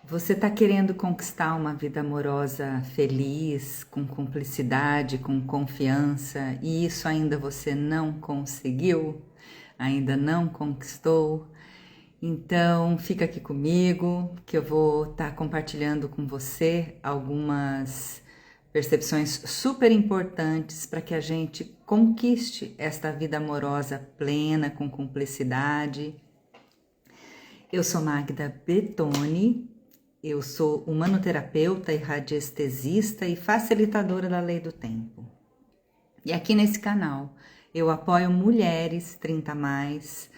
Você está querendo conquistar uma vida amorosa feliz, com cumplicidade, com confiança, e isso ainda você não conseguiu? Ainda não conquistou? Então fica aqui comigo que eu vou estar compartilhando com você algumas percepções super importantes para que a gente conquiste esta vida amorosa plena, com cumplicidade. Eu sou Magda Bertoni. Eu sou humanoterapeuta e radiestesista e facilitadora da lei do tempo. E aqui nesse canal eu apoio mulheres 30+,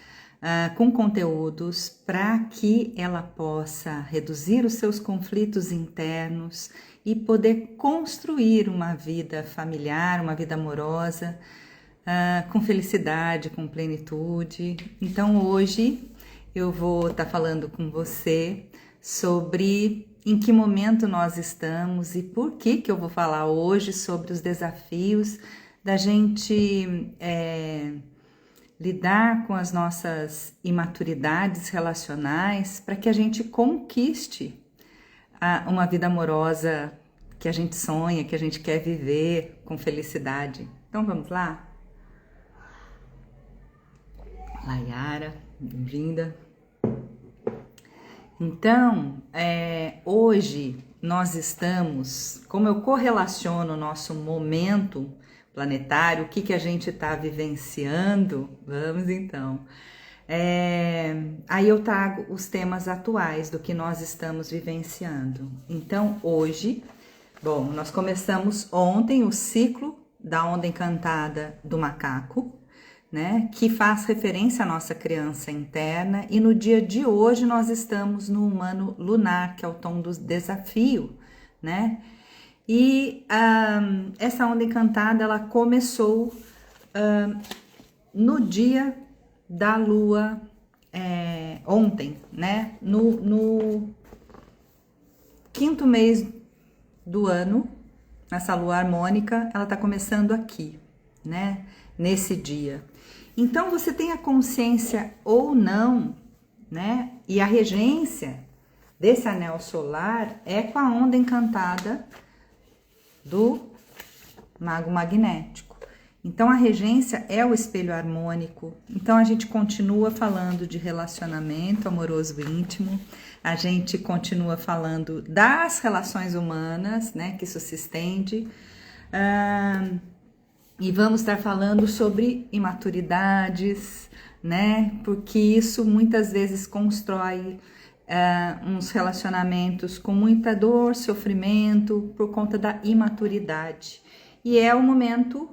com conteúdos para que ela possa reduzir os seus conflitos internos e poder construir uma vida familiar, uma vida amorosa, com felicidade, com plenitude. Então hoje eu vou estar falando com você sobre em que momento nós estamos e por que eu vou falar hoje sobre os desafios da gente lidar com as nossas imaturidades relacionais para que a gente conquiste uma vida amorosa que a gente sonha, que a gente quer viver com felicidade. Então vamos lá? Layara, bem-vinda. Então, hoje nós estamos, como eu correlaciono o nosso momento planetário, o que a gente está vivenciando, vamos então. Aí eu trago os temas atuais do que nós estamos vivenciando. Então, hoje, bom, nós começamos ontem o ciclo da onda encantada do macaco, né, que faz referência à nossa criança interna, e no dia de hoje nós estamos no humano lunar, que é o tom do desafio, né? E essa onda encantada ela começou no dia da lua ontem, né? No quinto mês do ano, nessa lua harmônica, ela tá começando aqui, né? Nesse dia. Então você tem a consciência ou não, né? E a regência desse anel solar é com a onda encantada do mago magnético. Então a regência é o espelho harmônico. Então a gente continua falando de relacionamento amoroso íntimo, a gente continua falando das relações humanas, né? Que isso se estende. E vamos estar falando sobre imaturidades, né? Porque isso muitas vezes constrói uns relacionamentos com muita dor, sofrimento, por conta da imaturidade. E é o momento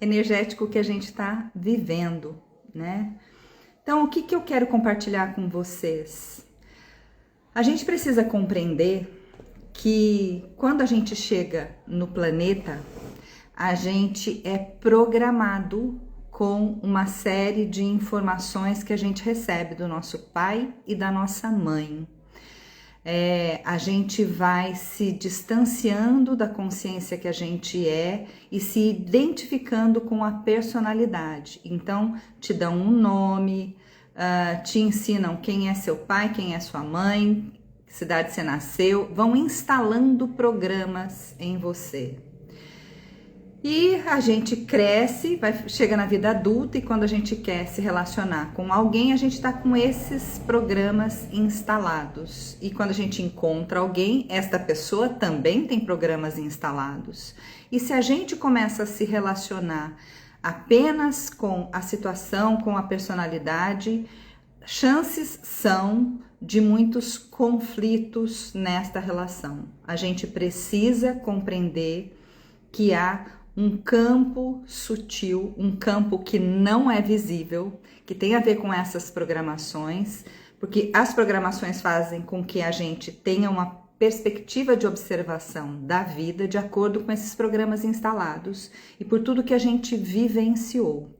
energético que a gente está vivendo, né? Então, o que eu quero compartilhar com vocês? A gente precisa compreender que quando a gente chega no planeta, a gente é programado com uma série de informações que a gente recebe do nosso pai e da nossa mãe. A gente vai se distanciando da consciência que a gente é e se identificando com a personalidade. Então, te dão um nome, te ensinam quem é seu pai, quem é sua mãe, que cidade você nasceu, vão instalando programas em você. E a gente cresce, chega na vida adulta e quando a gente quer se relacionar com alguém, a gente está com esses programas instalados. E quando a gente encontra alguém, esta pessoa também tem programas instalados. E se a gente começa a se relacionar apenas com a situação, com a personalidade, chances são de muitos conflitos nesta relação. A gente precisa compreender que há um campo sutil, um campo que não é visível, que tem a ver com essas programações, porque as programações fazem com que a gente tenha uma perspectiva de observação da vida de acordo com esses programas instalados e por tudo que a gente vivenciou,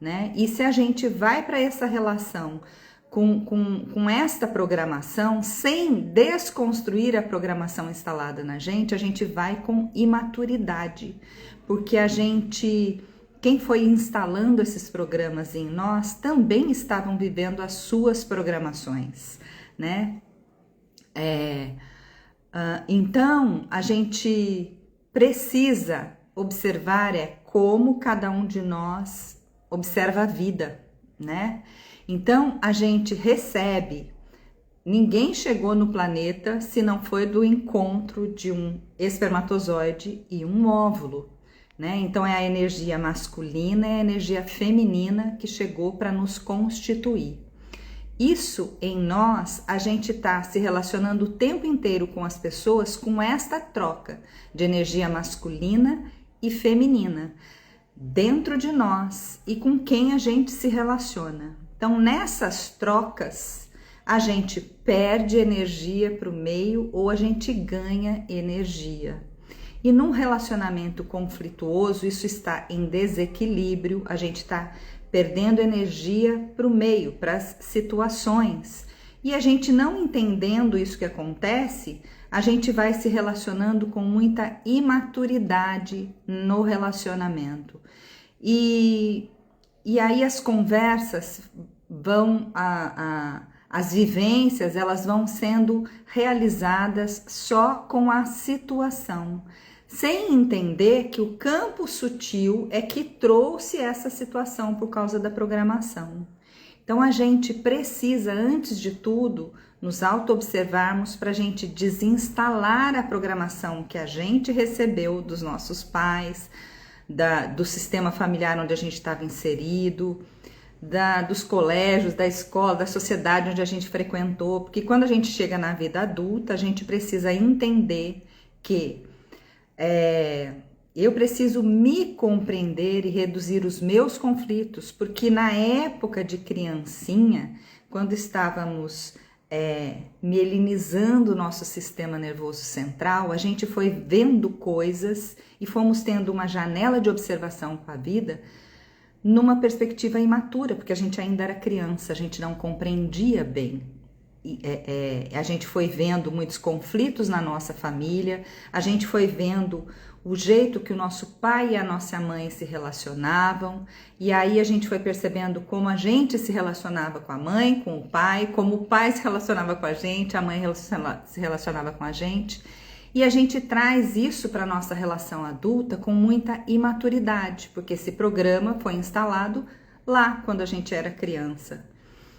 né? E se a gente vai para essa relação com esta programação, sem desconstruir a programação instalada na gente, a gente vai com imaturidade, porque quem foi instalando esses programas em nós, também estavam vivendo as suas programações, né? Então, a gente precisa observar como cada um de nós observa a vida, né? Então, a gente recebe. Ninguém chegou no planeta se não foi do encontro de um espermatozoide e um óvulo, né? Então, é a energia masculina e a energia feminina que chegou para nos constituir. Isso em nós, a gente está se relacionando o tempo inteiro com as pessoas com esta troca de energia masculina e feminina dentro de nós e com quem a gente se relaciona. Então, nessas trocas, a gente perde energia para o meio ou a gente ganha energia. E num relacionamento conflituoso, isso está em desequilíbrio, a gente está perdendo energia para o meio, para as situações. E a gente não entendendo isso que acontece, a gente vai se relacionando com muita imaturidade no relacionamento. E aí as conversas vão, as vivências, elas vão sendo realizadas só com a situação, sem entender que o campo sutil é que trouxe essa situação por causa da programação. Então a gente precisa, antes de tudo, nos auto-observarmos para a gente desinstalar a programação que a gente recebeu dos nossos pais, do sistema familiar onde a gente estava inserido, dos colégios, da escola, da sociedade onde a gente frequentou, porque quando a gente chega na vida adulta, a gente precisa entender que eu preciso me compreender e reduzir os meus conflitos, porque na época de criancinha, quando estávamos mielinizando o nosso sistema nervoso central, a gente foi vendo coisas e fomos tendo uma janela de observação com a vida numa perspectiva imatura, porque a gente ainda era criança, a gente não compreendia bem. A gente foi vendo muitos conflitos na nossa família, a gente foi vendo o jeito que o nosso pai e a nossa mãe se relacionavam, e aí a gente foi percebendo como a gente se relacionava com a mãe, com o pai, como o pai se relacionava com a gente, a mãe se relacionava com a gente, e a gente traz isso para a nossa relação adulta com muita imaturidade, porque esse programa foi instalado lá quando a gente era criança.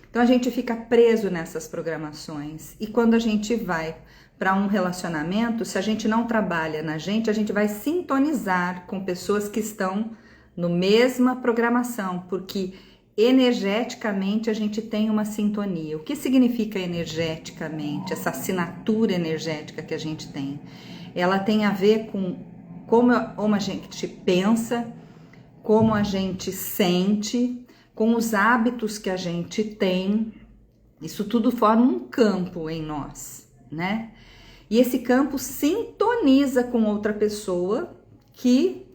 Então a gente fica preso nessas programações, e quando a gente vai para um relacionamento, se a gente não trabalha na gente, a gente vai sintonizar com pessoas que estão no mesma programação, porque energeticamente a gente tem uma sintonia. O que significa energeticamente, essa assinatura energética que a gente tem? Ela tem a ver com como a gente pensa, como a gente sente, com os hábitos que a gente tem. Isso tudo forma um campo em nós, né? E esse campo sintoniza com outra pessoa que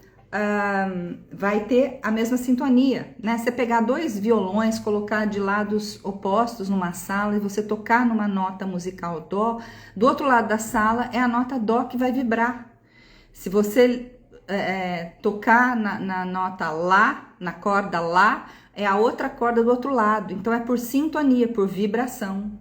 vai ter a mesma sintonia, né? Você pegar dois violões, colocar de lados opostos numa sala e você tocar numa nota musical dó, do outro lado da sala é a nota dó que vai vibrar. Se você tocar na nota lá, na corda lá, é a outra corda do outro lado. Então é por sintonia, por vibração.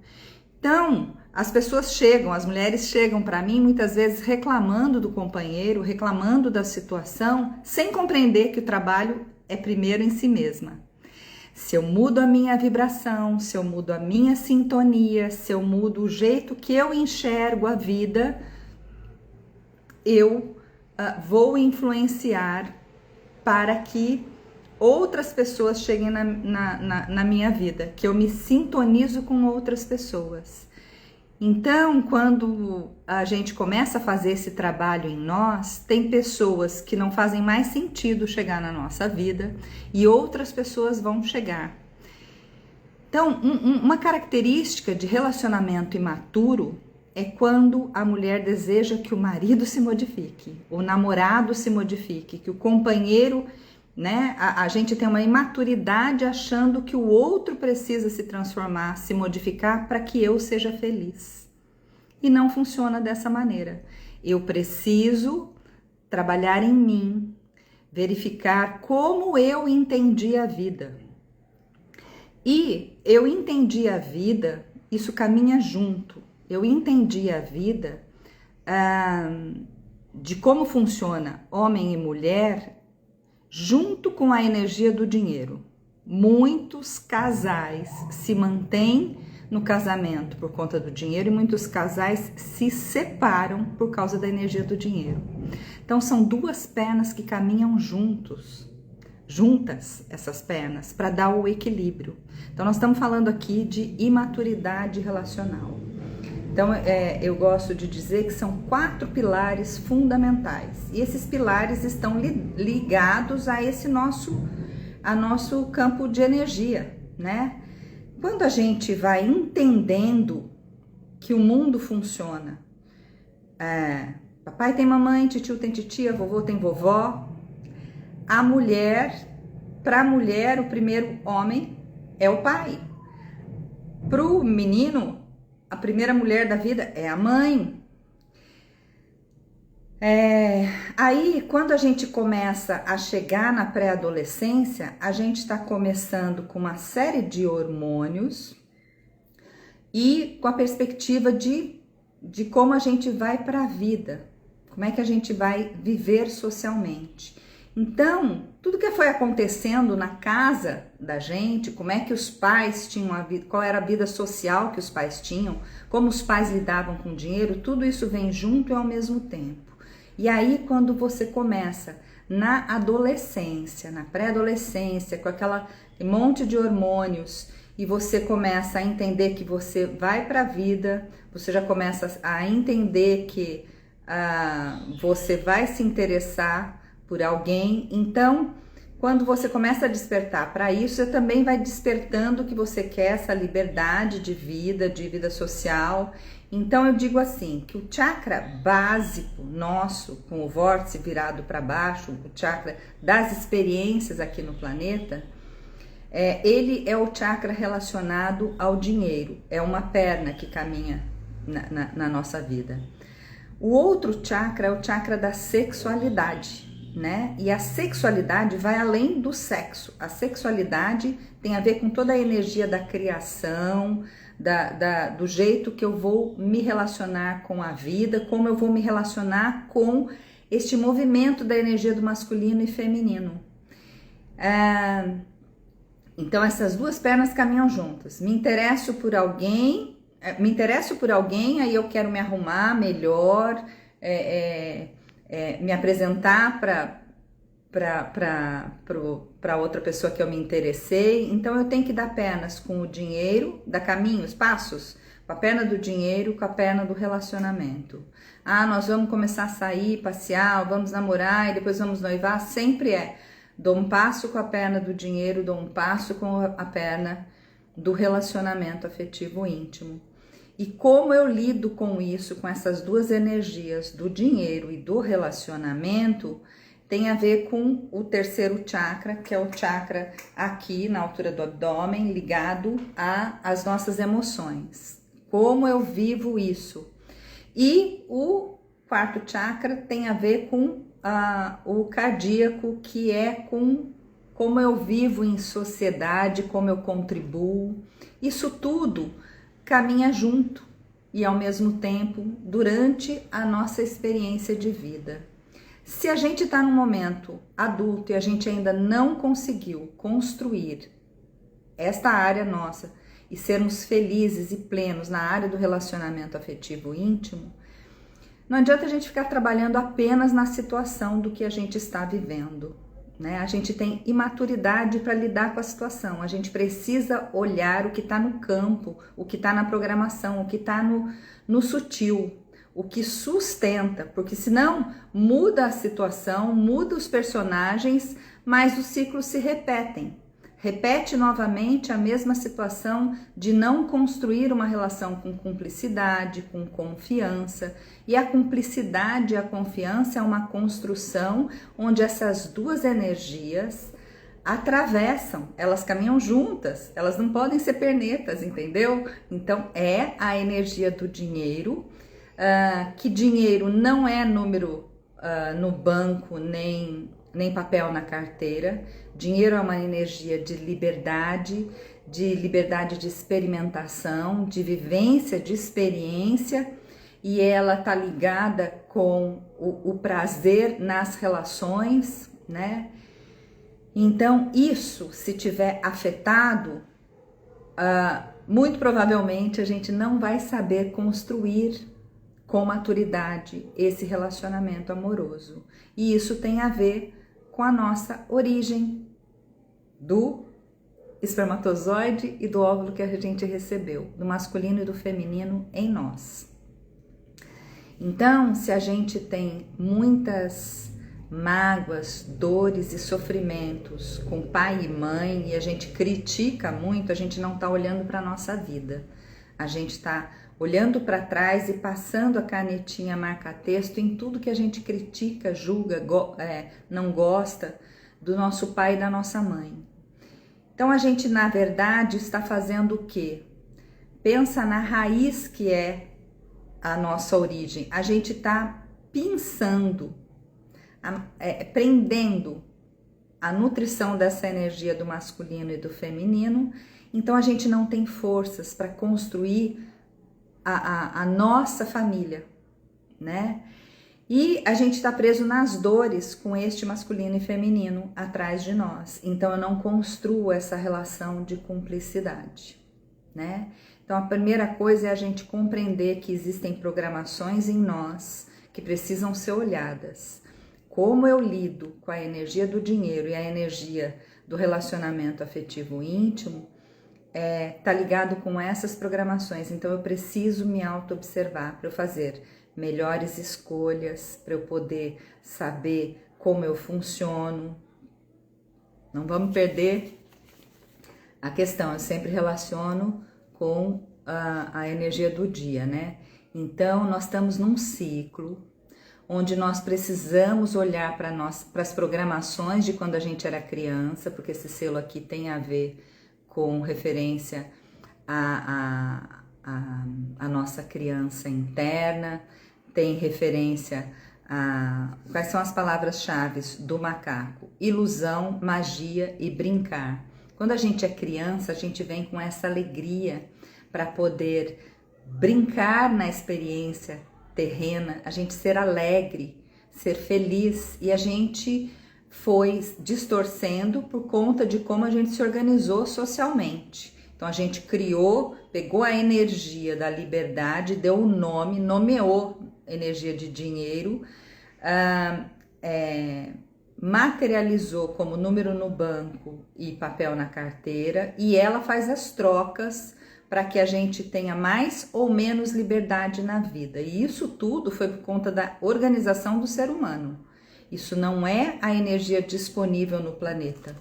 Então as pessoas chegam, as mulheres chegam para mim muitas vezes reclamando do companheiro, reclamando da situação, sem compreender que o trabalho é primeiro em si mesma. Se eu mudo a minha vibração, se eu mudo a minha sintonia, se eu mudo o jeito que eu enxergo a vida, eu vou influenciar para que outras pessoas cheguem na minha vida, que eu me sintonizo com outras pessoas. Então, quando a gente começa a fazer esse trabalho em nós, tem pessoas que não fazem mais sentido chegar na nossa vida e outras pessoas vão chegar. Então, uma característica de relacionamento imaturo é quando a mulher deseja que o marido se modifique, o namorado se modifique, que o companheiro, né? A gente tem uma imaturidade achando que o outro precisa se transformar, se modificar para que eu seja feliz. E não funciona dessa maneira. Eu preciso trabalhar em mim, verificar como eu entendi a vida. E eu entendi a vida, isso caminha junto. eu entendi a vida de como funciona homem e mulher junto com a energia do dinheiro. Muitos casais se mantêm no casamento por conta do dinheiro e muitos casais se separam por causa da energia do dinheiro. Então são duas pernas que caminham juntas essas pernas para dar o equilíbrio. Então nós estamos falando aqui de imaturidade relacional. Então eu gosto de dizer que são 4 pilares fundamentais e esses pilares estão ligados a esse nosso campo de energia, né? Quando a gente vai entendendo que o mundo funciona, papai tem mamãe, titio tem titia, vovô tem vovó, para a mulher, o primeiro homem é o pai. Para o menino, a primeira mulher da vida é a mãe. Aí, quando a gente começa a chegar na pré-adolescência, a gente está começando com uma série de hormônios e com a perspectiva de como a gente vai para a vida, como é que a gente vai viver socialmente. Então, tudo que foi acontecendo na casa da gente, como é que os pais tinham a vida, qual era a vida social que os pais tinham, como os pais lidavam com o dinheiro, tudo isso vem junto e ao mesmo tempo. E aí, quando você começa na adolescência, na pré-adolescência, com aquela monte de hormônios, e você começa a entender que você vai para a vida, você já começa a entender que você vai se interessar por alguém. Então, quando você começa a despertar para isso, você também vai despertando que você quer essa liberdade de vida social. Então eu digo assim, que o chakra básico nosso, com o vórtice virado para baixo, o chakra das experiências aqui no planeta, ele é o chakra relacionado ao dinheiro, é uma perna que caminha na nossa vida. O outro chakra é o chakra da sexualidade, né? E a sexualidade vai além do sexo. A sexualidade tem a ver com toda a energia da criação, do jeito que eu vou me relacionar com a vida, como eu vou me relacionar com este movimento da energia do masculino e feminino. Então essas duas pernas caminham juntas. Me interesso por alguém, aí eu quero me arrumar melhor, me apresentar para outra pessoa que eu me interessei. Então eu tenho que dar pernas com o dinheiro, dar caminhos, passos, com a perna do dinheiro, com a perna do relacionamento. Nós vamos começar a sair, passear, vamos namorar e depois vamos noivar. Sempre dou um passo com a perna do dinheiro, dou um passo com a perna do relacionamento afetivo íntimo. E como eu lido com isso, com essas duas energias do dinheiro e do relacionamento, tem a ver com o terceiro chakra, que é o chakra aqui na altura do abdômen, ligado às nossas emoções. Como eu vivo isso. E o quarto chakra tem a ver com o cardíaco, que é com como eu vivo em sociedade, como eu contribuo. Isso tudo caminha junto e ao mesmo tempo durante a nossa experiência de vida. Se a gente está num momento adulto e a gente ainda não conseguiu construir esta área nossa e sermos felizes e plenos na área do relacionamento afetivo íntimo, não adianta a gente ficar trabalhando apenas na situação do que a gente está vivendo, né? A gente tem imaturidade para lidar com a situação, a gente precisa olhar o que está no campo, o que está na programação, o que está no sutil, o que sustenta, porque senão muda a situação, muda os personagens, mas os ciclos se repetem. Repete novamente a mesma situação de não construir uma relação com cumplicidade, com confiança. E a cumplicidade e a confiança é uma construção onde essas duas energias atravessam, elas caminham juntas, elas não podem ser pernetas, entendeu? Então é a energia do dinheiro, que dinheiro não é número no banco, nem papel na carteira. Dinheiro é uma energia de liberdade, de liberdade de experimentação, de vivência, de experiência, e ela está ligada com o prazer nas relações, né? Então, isso, se tiver afetado, muito provavelmente a gente não vai saber construir com maturidade esse relacionamento amoroso. E isso tem a ver com a nossa origem do espermatozoide e do óvulo que a gente recebeu, do masculino e do feminino em nós. Então, se a gente tem muitas mágoas, dores e sofrimentos com pai e mãe e a gente critica muito, a gente não está olhando para a nossa vida. A gente está olhando para trás e passando a canetinha marca-texto em tudo que a gente critica, julga, não gosta do nosso pai e da nossa mãe. Então a gente, na verdade, está fazendo o quê? Pensa na raiz que é a nossa origem. A gente está pensando, prendendo a nutrição dessa energia do masculino e do feminino. Então a gente não tem forças para construir a nossa família, né? E a gente está preso nas dores com este masculino e feminino atrás de nós. Então eu não construo essa relação de cumplicidade, né? Então a primeira coisa é a gente compreender que existem programações em nós que precisam ser olhadas. Como eu lido com a energia do dinheiro e a energia do relacionamento afetivo íntimo, tá ligado com essas programações. Então eu preciso me auto-observar para eu fazer melhores escolhas, para eu poder saber como eu funciono. Não vamos perder a questão, eu sempre relaciono com a energia do dia, né? Então nós estamos num ciclo onde nós precisamos olhar para as programações de quando a gente era criança, porque esse selo aqui tem a ver com referência à nossa criança interna, tem referência a... Quais são as palavras-chave do macaco? Ilusão, magia e brincar. Quando a gente é criança, a gente vem com essa alegria para poder brincar na experiência terrena, a gente ser alegre, ser feliz, e a gente foi distorcendo por conta de como a gente se organizou socialmente. Então a gente criou, pegou a energia da liberdade, deu um nome, nomeou energia de dinheiro, materializou como número no banco e papel na carteira, e ela faz as trocas para que a gente tenha mais ou menos liberdade na vida. E isso tudo foi por conta da organização do ser humano. Isso não é a energia disponível no planeta,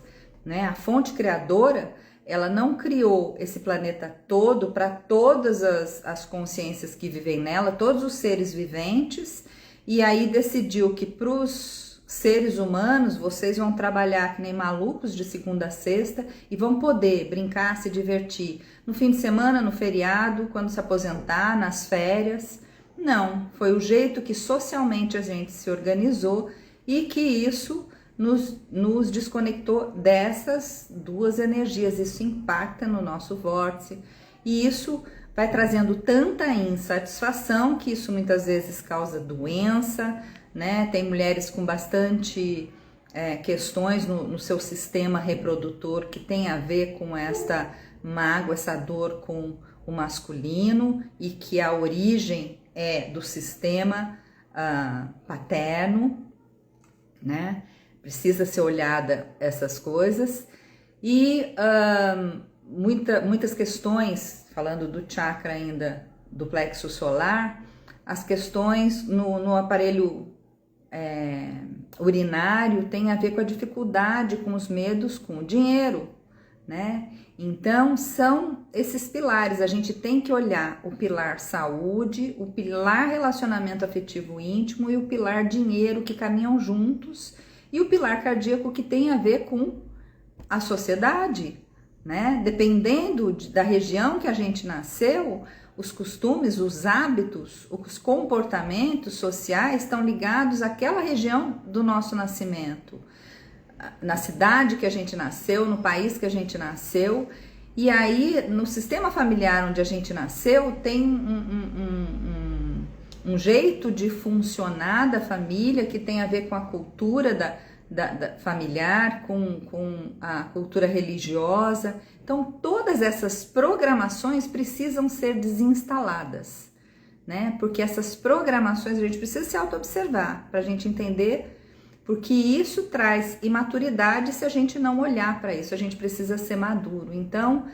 né? A fonte criadora, ela não criou esse planeta todo para todas as consciências que vivem nela, todos os seres viventes, e aí decidiu que para os seres humanos, vocês vão trabalhar que nem malucos de segunda a sexta e vão poder brincar, se divertir no fim de semana, no feriado, quando se aposentar, nas férias. Não, foi o jeito que socialmente a gente se organizou e que isso nos desconectou dessas duas energias. Isso impacta no nosso vórtice e isso vai trazendo tanta insatisfação que isso muitas vezes causa doença, né? Tem mulheres com bastante questões no seu sistema reprodutor que tem a ver com esta mágoa, essa dor com o masculino, e que a origem é do sistema paterno, né? Precisa ser olhada essas coisas. E muitas questões, falando do chakra ainda, do plexo solar, as questões no aparelho urinário tem a ver com a dificuldade, com os medos, com o dinheiro, né? Então são esses pilares. A gente tem que olhar o pilar saúde, o pilar relacionamento afetivo íntimo e o pilar dinheiro, que caminham juntos, e o pilar cardíaco, que tem a ver com a sociedade, né? Dependendo da região que a gente nasceu, os costumes, os hábitos, os comportamentos sociais estão ligados àquela região do nosso nascimento, na cidade que a gente nasceu, no país que a gente nasceu. E aí, no sistema familiar onde a gente nasceu, tem um jeito de funcionar da família que tem a ver com a cultura da familiar, com a cultura religiosa. Então, todas essas programações precisam ser desinstaladas, né? Porque essas programações a gente precisa se auto-observar para a gente entender, porque isso traz imaturidade se a gente não olhar para isso. A gente precisa ser maduro. Então,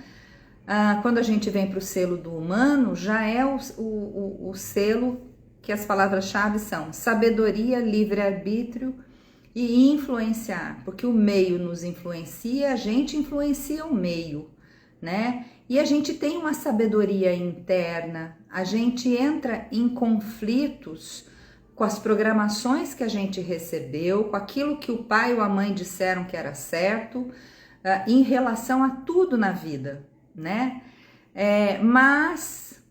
quando a gente vem para o selo do humano, já é o selo que as palavras-chave são sabedoria, livre-arbítrio e influenciar, porque o meio nos influencia, a gente influencia o meio, né? E a gente tem uma sabedoria interna, a gente entra em conflitos com as programações que a gente recebeu, com aquilo que o pai ou a mãe disseram que era certo, em relação a tudo na vida, né? Mas,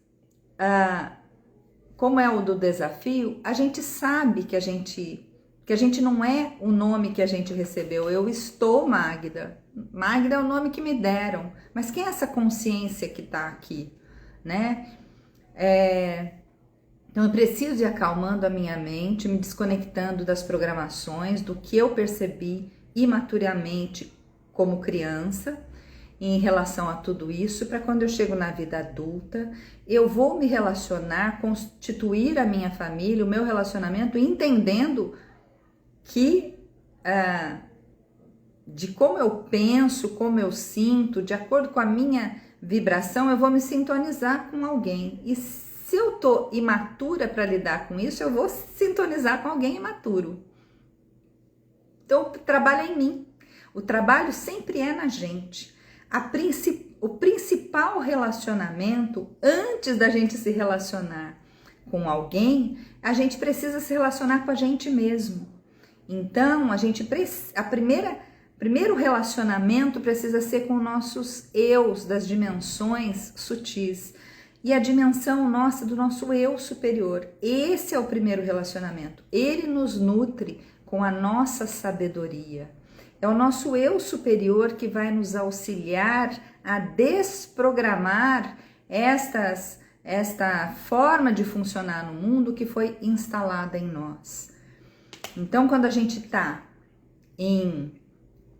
como é o do desafio, a gente sabe que a gente não é o nome que a gente recebeu. Eu estou Magda. Magda é o nome que me deram. Mas quem é essa consciência que está aqui, né? Então eu preciso ir acalmando a minha mente, me desconectando das programações, do que eu percebi imaturamente como criança em relação a tudo isso, para quando eu chego na vida adulta, eu vou me relacionar, constituir a minha família, o meu relacionamento, entendendo que de como eu penso, como eu sinto, de acordo com a minha vibração, eu vou me sintonizar com alguém. E se eu tô imatura para lidar com isso, eu vou sintonizar com alguém imaturo. Então, o trabalho é em mim. O trabalho sempre é na gente. O principal relacionamento, antes da gente se relacionar com alguém, a gente precisa se relacionar com a gente mesmo. Então, primeiro relacionamento precisa ser com nossos eus das dimensões sutis. E a dimensão nossa do nosso eu superior. Esse é o primeiro relacionamento. Ele nos nutre com a nossa sabedoria. É o nosso eu superior que vai nos auxiliar a desprogramar esta forma de funcionar no mundo que foi instalada em nós. Então, quando a gente está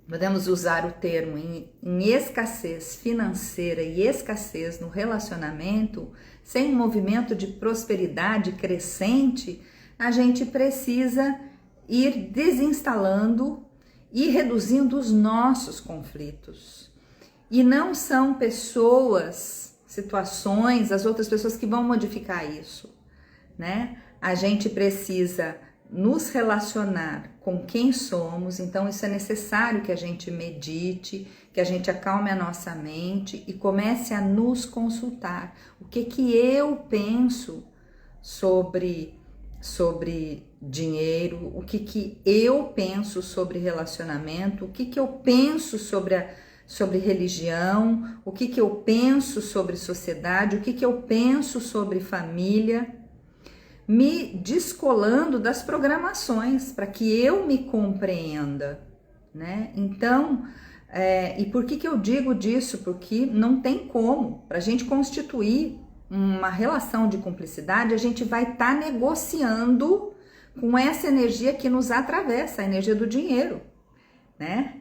podemos usar o termo em escassez financeira e escassez no relacionamento, sem um movimento de prosperidade crescente, a gente precisa ir desinstalando e reduzindo os nossos conflitos. E não são pessoas, situações, as outras pessoas que vão modificar isso, né? A gente precisa nos relacionar com quem somos, então isso é necessário que a gente medite, que a gente acalme a nossa mente e comece a nos consultar. O que eu penso sobre dinheiro, o que eu penso sobre relacionamento, o que eu penso sobre religião, o que eu penso sobre sociedade, o que eu penso sobre família, me descolando das programações para que eu me compreenda, né? Então, e por que eu digo disso? Porque não tem como, para a gente constituir uma relação de cumplicidade, a gente vai estar negociando com essa energia que nos atravessa, a energia do dinheiro, né?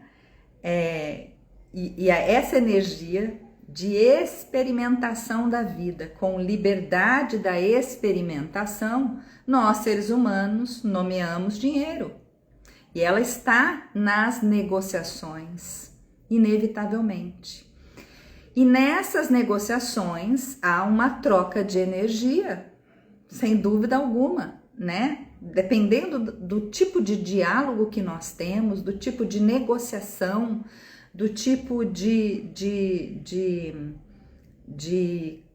Essa energia de experimentação da vida, com liberdade da experimentação, nós seres humanos nomeamos dinheiro. E ela está nas negociações, inevitavelmente. E nessas negociações há uma troca de energia, sem dúvida alguma, né? Dependendo do tipo de diálogo que nós temos, do tipo de negociação, do tipo de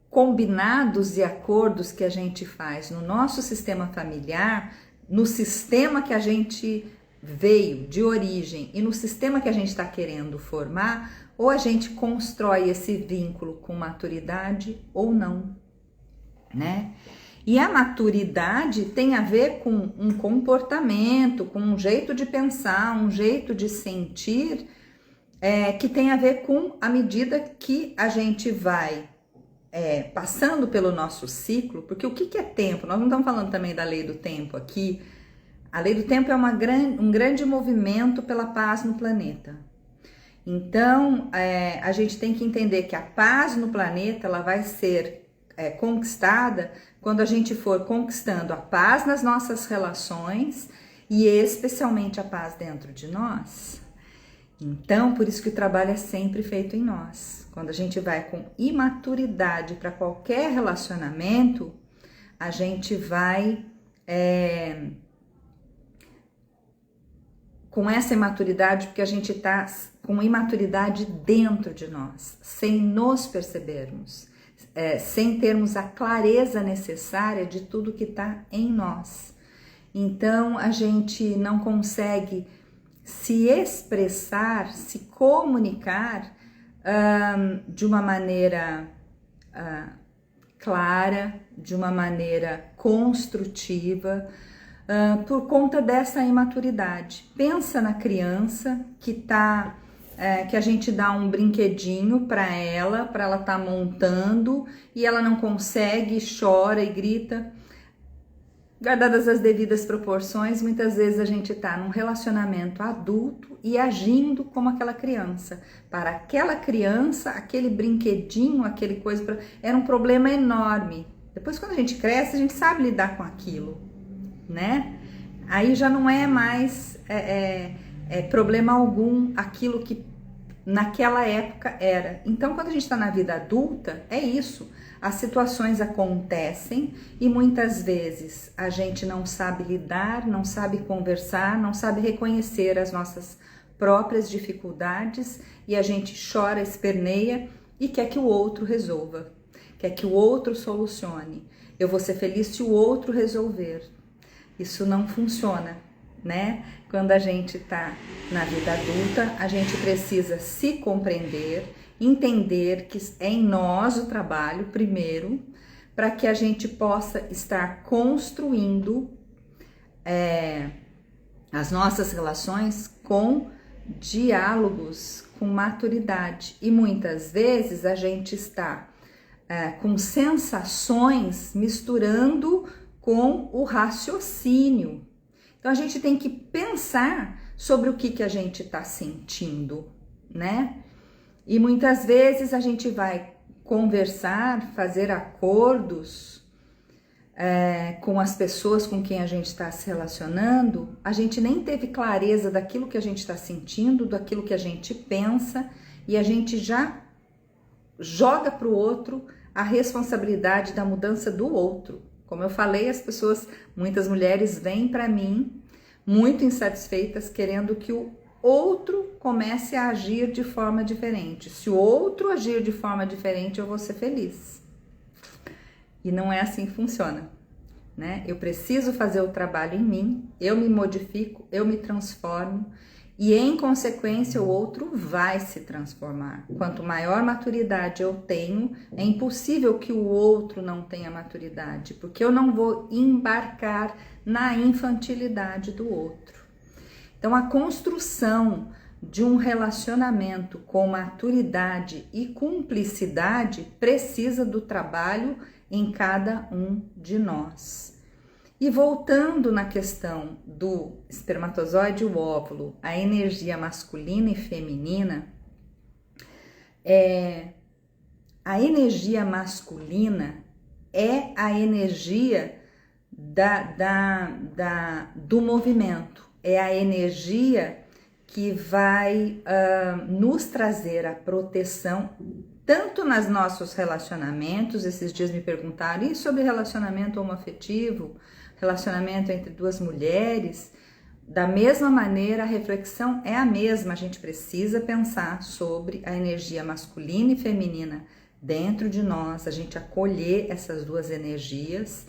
combinados e acordos que a gente faz no nosso sistema familiar, no sistema que a gente veio de origem e no sistema que a gente está querendo formar, ou a gente constrói esse vínculo com maturidade ou não, né? E a maturidade tem a ver com um comportamento, com um jeito de pensar, um jeito de sentir, que tem a ver com a medida que a gente vai passando pelo nosso ciclo, porque o que é tempo? Nós não estamos falando também da lei do tempo aqui. A lei do tempo é um grande movimento pela paz no planeta. Então, a gente tem que entender que a paz no planeta ela vai ser conquistada quando a gente for conquistando a paz nas nossas relações e especialmente a paz dentro de nós. Então, por isso que o trabalho é sempre feito em nós. Quando a gente vai com imaturidade para qualquer relacionamento, a gente vai com essa imaturidade, porque a gente está com imaturidade dentro de nós, sem nos percebermos, sem termos a clareza necessária de tudo que está em nós. Então, a gente não consegue se expressar, se comunicar de uma maneira clara, de uma maneira construtiva, por conta dessa imaturidade. Pensa na criança que a gente dá um brinquedinho para ela tá montando e ela não consegue, chora e grita. Guardadas as devidas proporções, muitas vezes a gente está num relacionamento adulto e agindo como aquela criança. Para aquela criança, aquele brinquedinho, aquele coisa, era um problema enorme. Depois, quando a gente cresce, a gente sabe lidar com aquilo, né? Aí já não é mais problema algum aquilo que naquela época era. Então, quando a gente está na vida adulta, é isso. As situações acontecem e muitas vezes a gente não sabe lidar, não sabe conversar, não sabe reconhecer as nossas próprias dificuldades e a gente chora, esperneia e quer que o outro resolva, quer que o outro solucione. Eu vou ser feliz se o outro resolver. Isso não funciona, né? Quando a gente tá na vida adulta, a gente precisa se compreender, entender que é em nós o trabalho primeiro, para que a gente possa estar construindo as nossas relações com diálogos, com maturidade. E muitas vezes a gente está com sensações misturando com o raciocínio. Então a gente tem que pensar sobre o que a gente está sentindo, né? E muitas vezes a gente vai conversar, fazer acordos com as pessoas com quem a gente está se relacionando, a gente nem teve clareza daquilo que a gente está sentindo, daquilo que a gente pensa, e a gente já joga para o outro a responsabilidade da mudança do outro. Como eu falei, muitas mulheres vêm para mim muito insatisfeitas, querendo que o outro comece a agir de forma diferente. Se o outro agir de forma diferente, eu vou ser feliz. E não é assim que funciona, né? Eu preciso fazer o trabalho em mim, eu me modifico, eu me transformo e, em consequência, o outro vai se transformar. Quanto maior maturidade eu tenho, é impossível que o outro não tenha maturidade, porque eu não vou embarcar na infantilidade do outro. Então, a construção de um relacionamento com maturidade e cumplicidade precisa do trabalho em cada um de nós. E voltando na questão do espermatozoide e o óvulo, a energia masculina e feminina, a energia masculina é a energia do movimento, é a energia que vai nos trazer a proteção, tanto nos nossos relacionamentos. Esses dias me perguntaram, e sobre relacionamento homoafetivo, relacionamento entre duas mulheres? Da mesma maneira, a reflexão é a mesma. A gente precisa pensar sobre a energia masculina e feminina dentro de nós, a gente acolher essas duas energias,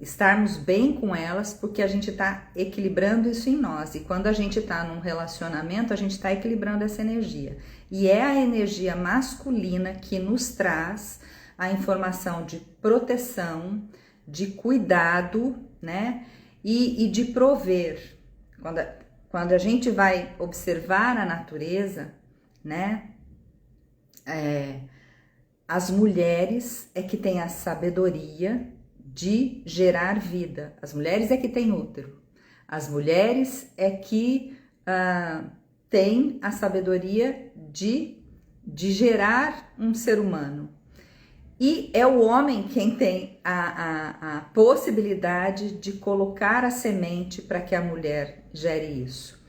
estarmos bem com elas, porque a gente está equilibrando isso em nós. E quando a gente está num relacionamento, a gente está equilibrando essa energia. E é a energia masculina que nos traz a informação de proteção, de cuidado, né? E de prover. Quando quando a gente vai observar a natureza, né, as mulheres é que têm a sabedoria de gerar vida. As mulheres é que têm útero. As mulheres é que têm a sabedoria de gerar um ser humano. E é o homem quem tem a possibilidade de colocar a semente para que a mulher gere isso.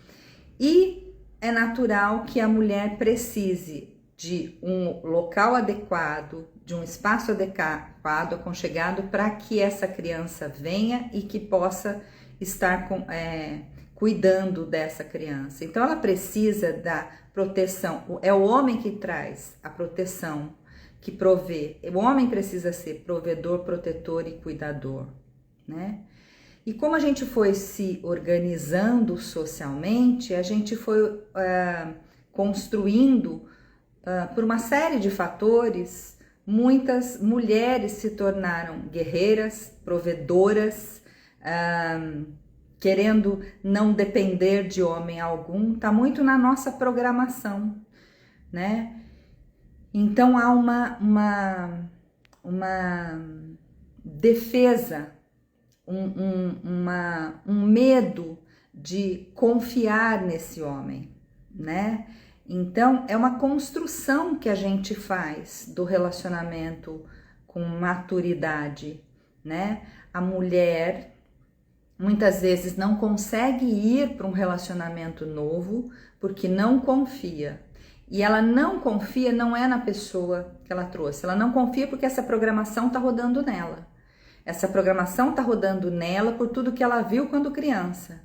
E é natural que a mulher precise de um local adequado, de um espaço adequado, aconchegado, para que essa criança venha e que possa estar cuidando dessa criança. Então ela precisa da proteção, é o homem que traz a proteção, que provê. O homem precisa ser provedor, protetor e cuidador, né? E como a gente foi se organizando socialmente, a gente foi construindo, por uma série de fatores, muitas mulheres se tornaram guerreiras, provedoras, querendo não depender de homem algum. Tá muito na nossa programação, né? Então há uma defesa, um medo de confiar nesse homem, né? Então é uma construção que a gente faz do relacionamento com maturidade, né? A mulher muitas vezes não consegue ir para um relacionamento novo porque não confia. E ela não confia, não é na pessoa que ela trouxe. Ela não confia porque essa programação está rodando nela. Essa programação está rodando nela por tudo que ela viu quando criança.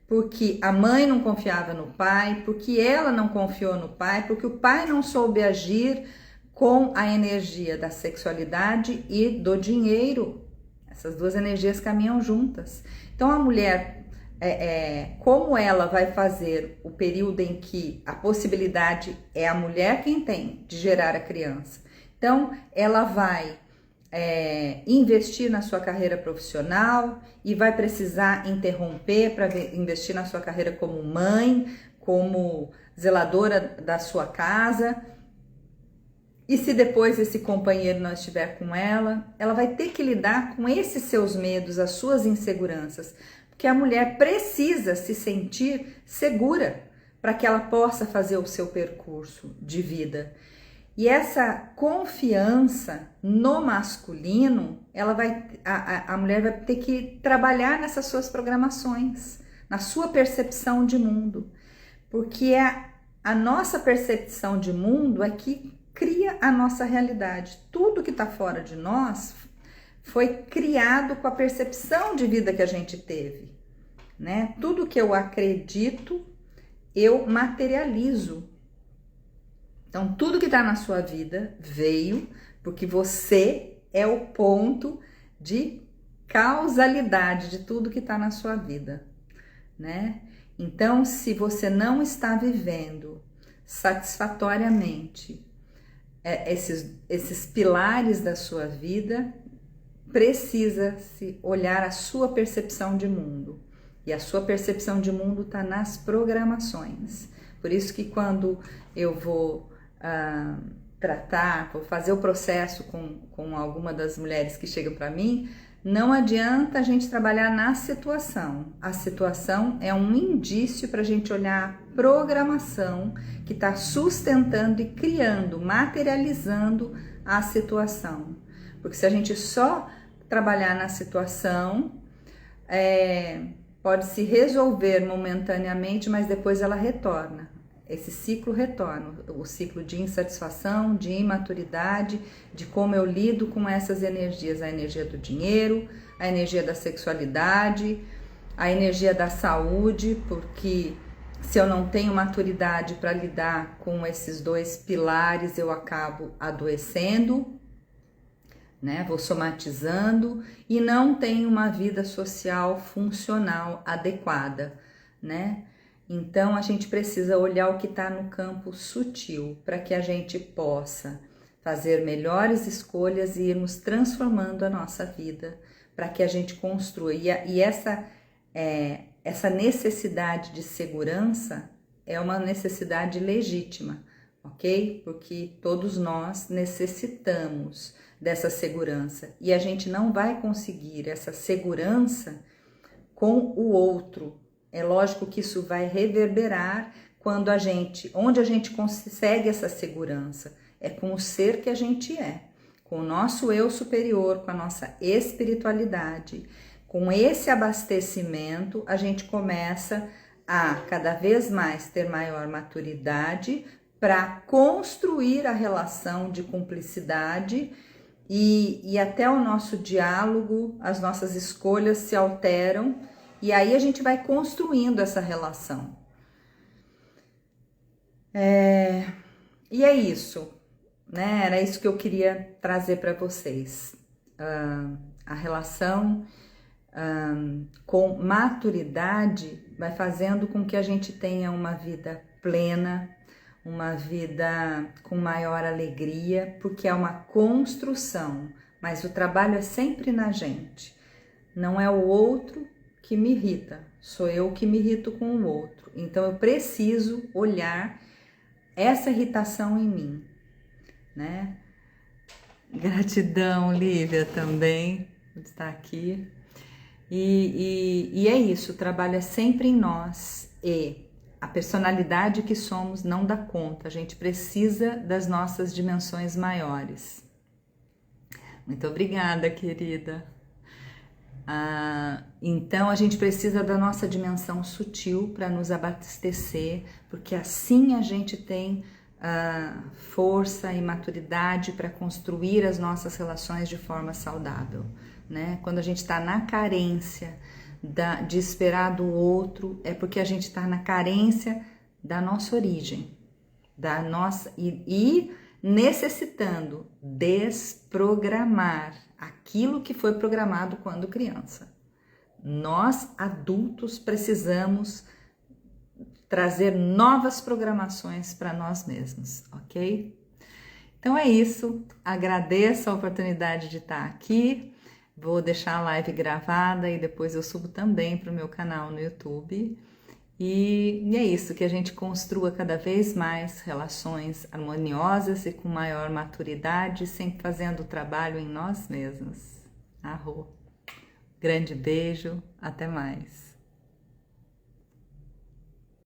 Porque a mãe não confiava no pai, porque ela não confiou no pai, porque o pai não soube agir com a energia da sexualidade e do dinheiro. Essas duas energias caminham juntas. Então a mulher... como ela vai fazer o período em que a possibilidade é a mulher quem tem de gerar a criança. Então, ela vai investir na sua carreira profissional e vai precisar interromper para investir na sua carreira como mãe, como zeladora da sua casa. E se depois esse companheiro não estiver com ela, ela vai ter que lidar com esses seus medos, as suas inseguranças, que a mulher precisa se sentir segura para que ela possa fazer o seu percurso de vida. E essa confiança no masculino, a mulher vai ter que trabalhar nessas suas programações, na sua percepção de mundo, porque a nossa percepção de mundo é que cria a nossa realidade. Tudo que está fora de nós foi criado com a percepção de vida que a gente teve, né? Tudo que eu acredito, eu materializo. Então, tudo que está na sua vida veio porque você é o ponto de causalidade de tudo que está na sua vida, né? Então, se você não está vivendo satisfatoriamente esses pilares da sua vida, precisa-se olhar a sua percepção de mundo. E a sua percepção de mundo está nas programações. Por isso que quando eu vou vou fazer o processo com alguma das mulheres que chegam para mim, não adianta a gente trabalhar na situação. A situação é um indício para a gente olhar a programação que está sustentando e criando, materializando a situação. Porque se a gente só trabalhar na situação, pode se resolver momentaneamente, mas depois ela retorna. Esse ciclo retorna, o ciclo de insatisfação, de imaturidade, de como eu lido com essas energias, a energia do dinheiro, a energia da sexualidade, a energia da saúde, porque se eu não tenho maturidade para lidar com esses dois pilares, eu acabo adoecendo, né? Vou somatizando e não tenho uma vida social funcional adequada, né? Então a gente precisa olhar o que está no campo sutil para que a gente possa fazer melhores escolhas e irmos transformando a nossa vida, para que a gente construa. E essa essa necessidade de segurança é uma necessidade legítima, ok? Porque todos nós necessitamos dessa segurança e a gente não vai conseguir essa segurança com o outro. É lógico que isso vai reverberar quando onde a gente consegue essa segurança é com o ser que a gente é, com o nosso eu superior, com a nossa espiritualidade. Com esse abastecimento, a gente começa a cada vez mais ter maior maturidade para construir a relação de cumplicidade e até o nosso diálogo, as nossas escolhas se alteram e aí a gente vai construindo essa relação. E é isso, né? Era isso que eu queria trazer para vocês. A relação com maturidade vai fazendo com que a gente tenha uma vida plena, uma vida com maior alegria, porque é uma construção, mas o trabalho é sempre na gente. Não é o outro que me irrita, sou eu que me irrito com o outro. Então eu preciso olhar essa irritação em mim, né? Gratidão, Lívia, também por estar aqui. E é isso, o trabalho é sempre em nós e a personalidade que somos não dá conta, a gente precisa das nossas dimensões maiores. Muito obrigada, querida. Então a gente precisa da nossa dimensão sutil para nos abastecer, porque assim a gente tem força e maturidade para construir as nossas relações de forma saudável, né? Quando a gente está na carência de esperar do outro, é porque a gente está na carência da nossa origem, da nossa e necessitando desprogramar aquilo que foi programado quando criança. Nós, adultos, precisamos trazer novas programações para nós mesmos, ok? Então é isso, agradeço a oportunidade de estar aqui, vou deixar a live gravada e depois eu subo também para o meu canal no YouTube. E é isso, que a gente construa cada vez mais relações harmoniosas e com maior maturidade, sempre fazendo o trabalho em nós mesmos. Arro. Grande beijo, até mais.